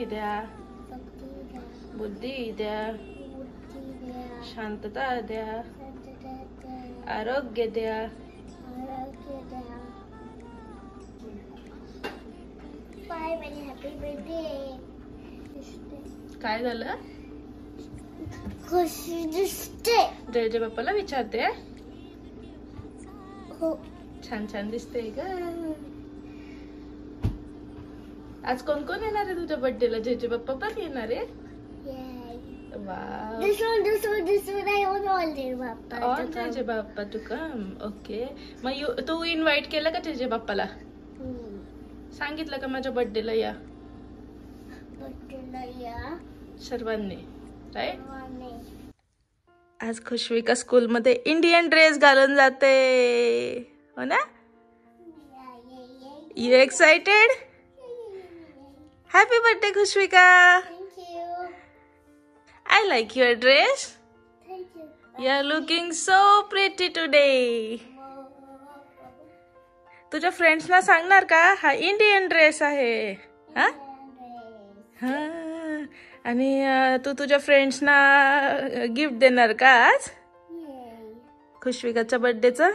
द्या, बुद्धी द्या, शांतता द्या, आरोग्य द्या. काय झालं? खुशी दिसते. जय जय बाप्पाला विचारते. हो. छान छान दिसते ग. आज कोण कोण येणार आहे तुझ्या बर्थडेला? जय जय बाप्पा पण येणार आहे. वाव. ऑन जय जय बाप्पा टू कम. ओके. मग तू इन्व्हाइट केलं का जय जय बाप्पाला? सांगितलं का माझ्या बर्थडेला या सर्वांनी? राईट. आज खुशविका स्कूल मध्ये इंडियन ड्रेस घालून जाते, हो ना? You excited? Happy birthday Khushvika. I like your dress. You are looking so pretty today. तुझ्या फ्रेंड्सना सांगणार का हा इंडियन ड्रेस आहे? हा हा. आणि तू तुझ्या फ्रेंड्सना गिफ्ट देणार का आज खुशविकाच्या बर्थडेचं?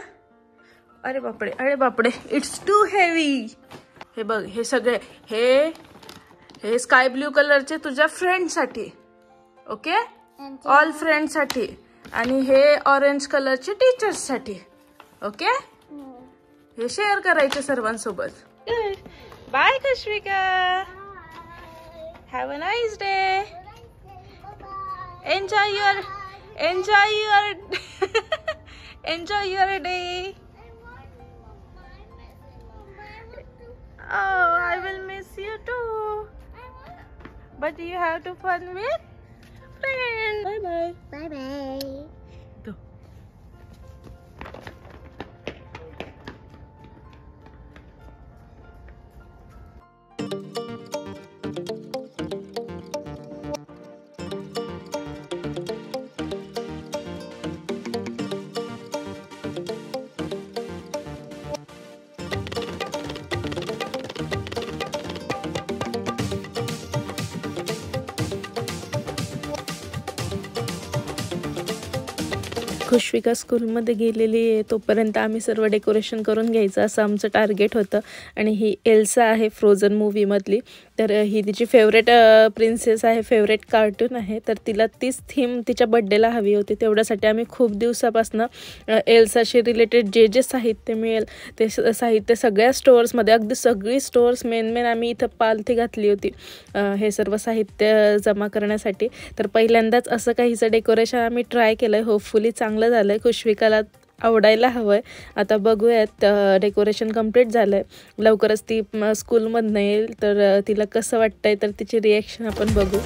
अरे बापडे, अरे बापडे, इट्स टू हेवी. हे बघ, हे सगळे हे स्काय ब्ल्यू कलरचे तुझ्या फ्रेंडसाठी. ओके, ऑल फ्रेंड साठी. आणि हे ऑरेंज कलरचे टीचर्स साठी. ओके, हे शेअर करायचे सर्वांसोबत. Bye Khushvika. Have a nice day. Enjoy your day. Oh, I will miss you too. But you have to fun with friends. Bye bye. Bye bye. Go. खुशविका स्कूलमध्ये गेलेली आहे तोपर्यंत आम्ही सर्व डेकोरेशन करून घ्यायचं असं आमचं टार्गेट होतं. आणि ही एल्सा आहे फ्रोझन मूवीमधली. तर ही तिची फेवरेट प्रिन्सेस आहे, फेवरेट कार्टून आहे. तर तिला तीच थीम तिच्या बड्डेला हवी होती. तेवढ्यासाठी आम्ही खूप दिवसापासनं एल्साशी रिलेटेड जे साहित्य मिळेल ते साहित्य सगळ्या स्टोअर्समध्ये, अगदी सगळी स्टोअर्स मेन आम्ही इथं पालथी घातली होती हे सर्व साहित्य जमा करण्यासाठी. तर पहिल्यांदाच असं काहीचं डेकोरेशन आम्ही ट्राय केलं आहे. होपफुली चांगलं झालंय. खुशविकाला आवडायला हवंय. आता बघूयात. डेकोरेशन कंप्लीट झालंय. लवकरच ती स्कूलमधनं येईल तर तिला कसं वाटतंय तर तिची रिॲक्शन आपण बघू.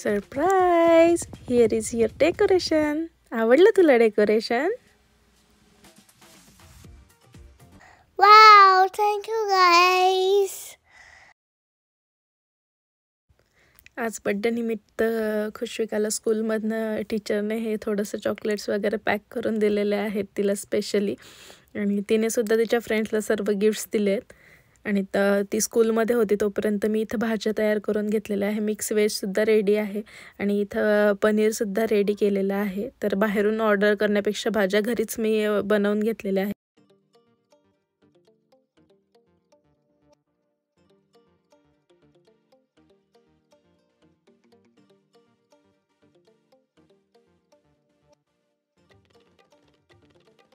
Surprise, here is your decoration. आवडलं तुला decoration? Wow, thank you guys. आज बड्डे निमित्त खुशविकाला स्कूलमधनं टीचरने हे थोडंसं चॉकलेट्स वगैरे पॅक करून दिलेले आहेत तिला स्पेशली. आणि तिने सुद्धा तिच्या फ्रेंड्सला सर्व गिफ्ट्स दिले आहेत. आणि ती स्कूलमध्ये होती तोपर्यंत मी इथं भाज्या तयार करून घेतलेल्या आहे. मिक्स व्हेजसुद्धा रेडी आहे आणि इथं पनीरसुद्धा रेडी केलेलं आहे. तर बाहेरून ऑर्डर करण्यापेक्षा भाज्या घरीच मी बनवून घेतलेल्या आहेत.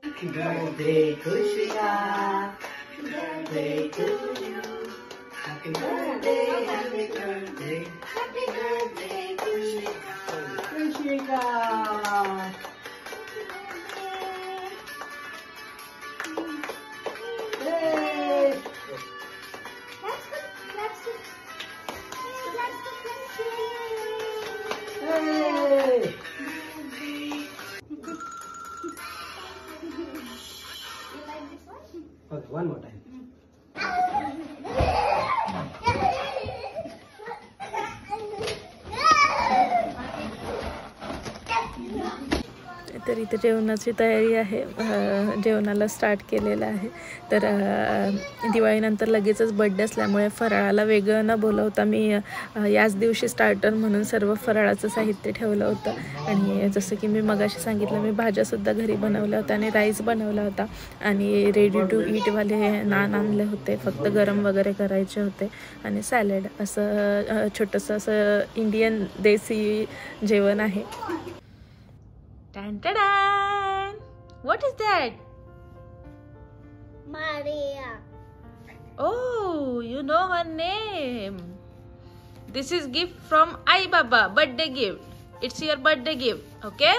Happy birthday, Kushika. Happy birthday to you. Happy birthday, happy birthday. Happy birthday, Kushika. Kushika. Yay. Yay. Okay, one more time. तर इथे जेवणाची तयारी आहे. जेवणाला स्टार्ट केलेलं आहे. तर दिवाळीनंतर लगेचच बड्डे असल्यामुळे फराळाला वेगळं न बोलवता मी याच दिवशी स्टार्टर म्हणून सर्व फराळाचं साहित्य ठेवलं होतं. आणि जसं की मी मगाशी सांगितलं, मी भाज्यासुद्धा घरी बनवल्या होत्या आणि राईस बनवला होता आणि रेडी टू ईटवाले नान आणले होते. फक्त गरम वगैरे करायचे होते आणि सॅलड, असं छोटंसं असं इंडियन देसी जेवण आहे. Dun, dun, dun. What is that? Maria. Oh, you know her name. This is gift from Ai Baba, birthday gift. It's your birthday gift, okay?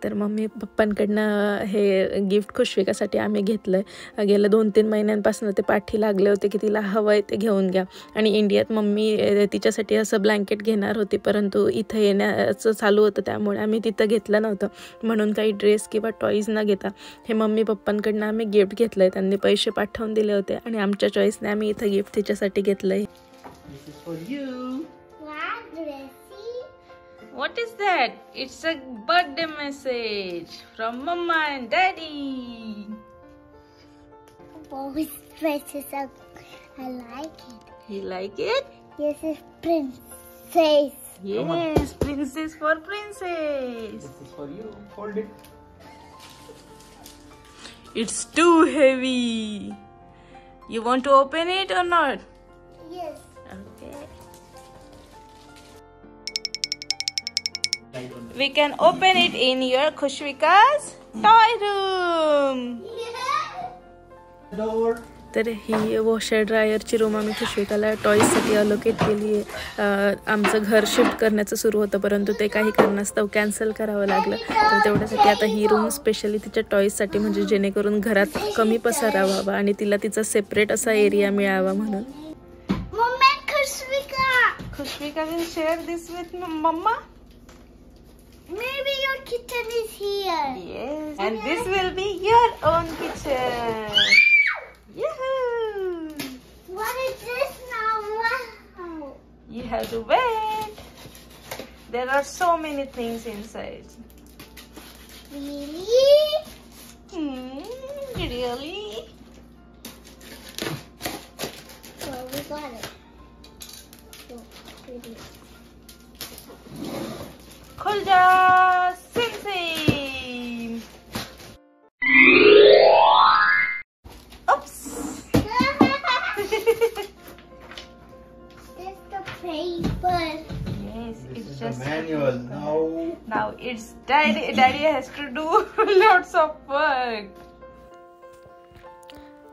तर मम्मी पप्पांकडनं हे गिफ्ट खुशविकासाठी आम्ही घेतलं आहे. गेल्या 2-3 महिन्यांपासून ते पाठी लागले होते की तिला हवं आहे ते घेऊन घ्या. आणि इंडियात मम्मी तिच्यासाठी असं ब्लँकेट घेणार होती, परंतु इथं येण्याचं चालू होतं त्यामुळे आम्ही तिथं घेतलं नव्हतं. म्हणून काही ड्रेस किंवा टॉईज न घेता हे मम्मी पप्पांकडनं आम्ही गिफ्ट घेतलं आहे. त्यांनी पैसे पाठवून दिले होते आणि आमच्या चॉईसने आम्ही इथं गिफ्ट तिच्यासाठी घेतलं आहे. What is that? It's a birthday message from Mama and Daddy. Oh, it's precious. I like it. You like it? Yes, it's princess. Yes, princess for princess. This is for you. Hold it. It's too heavy. You want to open it or not? Yes. Okay. Light on. We can open it in your Khushvika's toy room. Door. तर ही washer ड्रायरची room आम्ही खुशविकाला टॉईजसाठी allocate केली आहे. आमचं घर shift करण्याचं सुरू होतं, परंतु ते काही कारणास्तव कॅन्सल करावं लागलं. तर तेवढ्यासाठी आता ही रूम स्पेशली तिच्या टॉईजसाठी, म्हणजे जेणेकरून घरात कमी पसारा व्हावा आणि तिला तिचा सेपरेट असा एरिया मिळावा म्हणून. Mama, Khushvika. खुशविका will share this with Mama. Maybe your kitchen is here. Yes, and this will be your own kitchen. Yahoo! What is this now? Wow. You have to wait. There are so many things inside. Really? Really? Well, we got it. So pretty. खुल जा, SIM SIM. Oops. This the paper. Yes, This it's is just the manual. now it's daddy. Daddy has to do lots of work.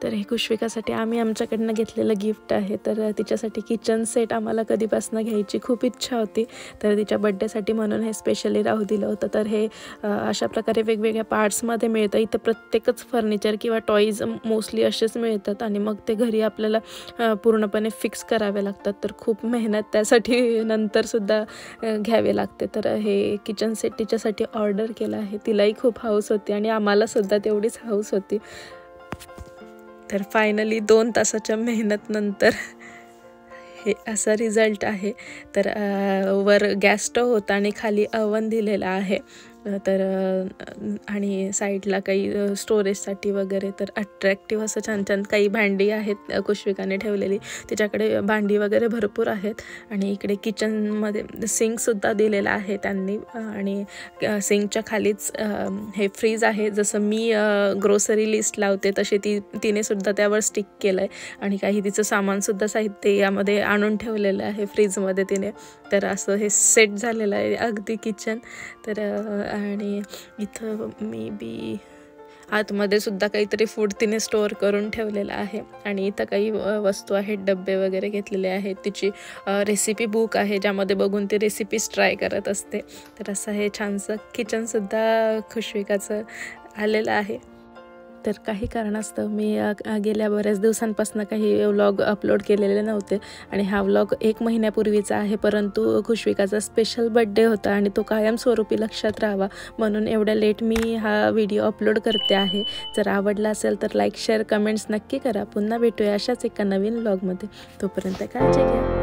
तर हे खुशविकासाठी आम्ही आमच्याकडनं घेतलेलं gift आहे. तर तिच्यासाठी किचन सेट आम्हाला कधीपासून घ्यायची खूप इच्छा होती, तर तिच्या बड्डेसाठी म्हणून हे स्पेशली राहू दिलं होतं. तर हे अशा प्रकारे वेगवेगळ्या पार्ट्समध्ये मिळतं. इथं प्रत्येकच फर्निचर किंवा टॉईज मोस्टली असेच मिळतात आणि मग ते घरी आपल्याला पूर्णपणे फिक्स करावे लागतात. तर खूप मेहनत त्यासाठी नंतरसुद्धा घ्यावे लागते. तर हे किचन सेट तिच्यासाठी ऑर्डर केलं आहे. तिलाही खूप हौस होती आणि आम्हालासुद्धा तेवढीच हौस होती. तर फायनली 2 तासाच्या मेहनतनंतर हे असा रिझल्ट आहे. तर वर गॅस स्टव होता आणि खाली अवन दिलेला आहे. तर आणि साईडला काही स्टोरेजसाठी वगैरे. तर अट्रॅक्टिव्ह असं छान छान काही भांडी आहेत खुशविकाने ठेवलेली. तिच्याकडे भांडी वगैरे भरपूर आहेत. आणि इकडे किचनमध्ये सिंकसुद्धा दिलेला आहे त्यांनी. आणि सिंकच्या खालीच हे फ्रीज आहे. जसं मी ग्रोसरी लिस्ट लावते तसे तिने सुद्धा त्यावर स्टिक केलं आहे. आणि काही तिचं सामानसुद्धा साहित्य यामध्ये आणून ठेवलेलं आहे फ्रीजमध्ये तिने. तर असं हे सेट झालेलं आहे अगदी किचन. तर आणि इथं मे बी आतमध्ये सुद्धा काहीतरी फूड तिने स्टोअर करून ठेवलेलं आहे. आणि इथं काही वस्तू आहेत, डब्बे वगैरे घेतलेले आहेत. तिची रेसिपी बुक आहे ज्यामध्ये बघून ती रेसिपीज ट्राय करत असते. तर असं हे छानसं किचनसुद्धा खुशविकाचं आलेलं आहे. तर काही कारणास्तव मी गेल्या बऱ्याच दिवसांपासून काही व्लॉग अपलोड केलेले नव्हते आणि हा व्लॉग 1 महिन्यापूर्वीचा आहे, परंतु खुशविकाचा स्पेशल बड्डे होता आणि तो कायमस्वरूपी लक्षात राहावा म्हणून एवढ्या लेट मी हा व्हिडिओ अपलोड करते आहे. जर आवडला असेल तर लाईक शेअर कमेंट्स नक्की करा. पुन्हा भेटूया अशाच एका नवीन व्लॉगमध्ये. तोपर्यंत काळजी घ्या.